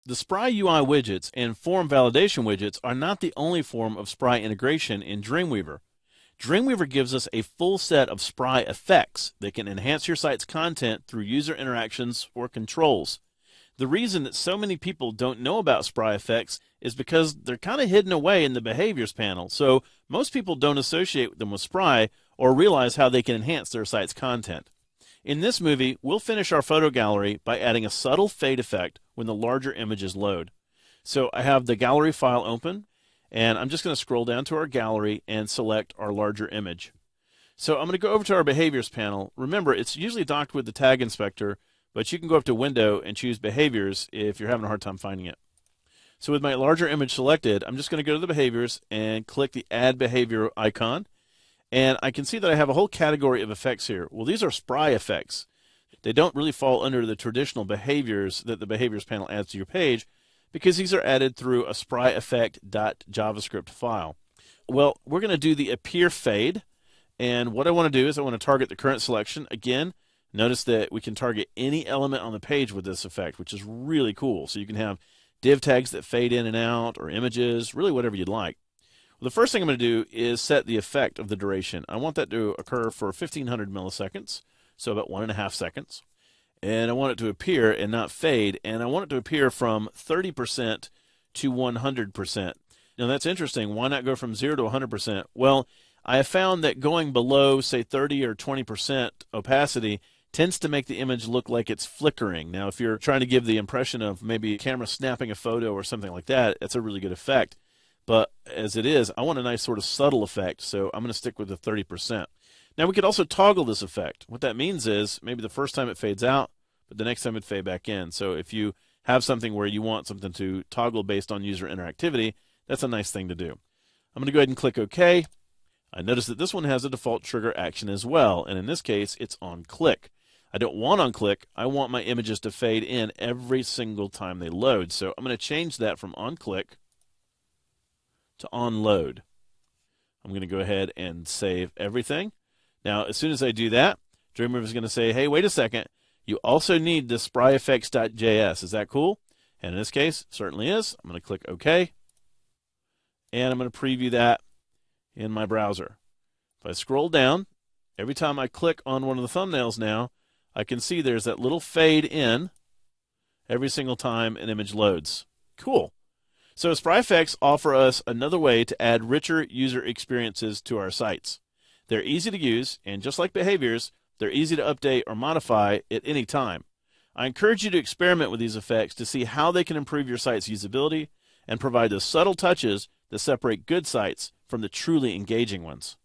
The Spry UI widgets and form validation widgets are not the only form of Spry integration in Dreamweaver. Dreamweaver gives us a full set of Spry effects that can enhance your site's content through user interactions or controls. The reason that so many people don't know about Spry effects is because they're kind of hidden away in the behaviors panel, so most people don't associate them with Spry or realize how they can enhance their site's content. In this movie, we'll finish our photo gallery by adding a subtle fade effect when the larger images load. So I have the gallery file open, and I'm just going to scroll down to our gallery and select our larger image. So I'm going to go over to our behaviors panel. Remember, it's usually docked with the tag inspector, but you can go up to Window and choose Behaviors if you're having a hard time finding it. So with my larger image selected, I'm just going to go to the Behaviors and click the Add Behavior icon. And I can see that I have a whole category of effects here. Well, these are Spry effects. They don't really fall under the traditional behaviors that the Behaviors panel adds to your page because these are added through a Spry effect.javascript file. Well, we're going to do the Appear Fade. And what I want to do is I want to target the current selection. Again, notice that we can target any element on the page with this effect, which is really cool. So you can have div tags that fade in and out or images, really whatever you'd like. Well, the first thing I'm going to do is set the effect of the duration. I want that to occur for 1500 milliseconds, so about 1.5 seconds. And I want it to appear and not fade, and I want it to appear from 30% to 100%. Now that's interesting. Why not go from 0 to 100%? Well, I have found that going below, say, 30 or 20% opacity tends to make the image look like it's flickering. Now, if you're trying to give the impression of maybe a camera snapping a photo or something like that, it's a really good effect. But as it is, I want a nice sort of subtle effect, so I'm going to stick with the 30%. Now, we could also toggle this effect. What that means is maybe the first time it fades out, but the next time it fade back in. So if you have something where you want something to toggle based on user interactivity, that's a nice thing to do. I'm going to go ahead and click OK. I notice that this one has a default trigger action as well, and in this case, it's on click. I don't want on click. I want my images to fade in every single time they load. So I'm going to change that from on click to on load. I'm going to go ahead and save everything. Now, as soon as I do that, Dreamweaver is going to say, hey, wait a second. You also need this spryeffects.js. Is that cool? And in this case, certainly is. I'm going to click OK. And I'm going to preview that in my browser. If I scroll down, every time I click on one of the thumbnails now, I can see there's that little fade in every single time an image loads. Cool. So Spry effects offer us another way to add richer user experiences to our sites. They're easy to use, and just like behaviors, they're easy to update or modify at any time. I encourage you to experiment with these effects to see how they can improve your site's usability and provide the subtle touches that separate good sites from the truly engaging ones.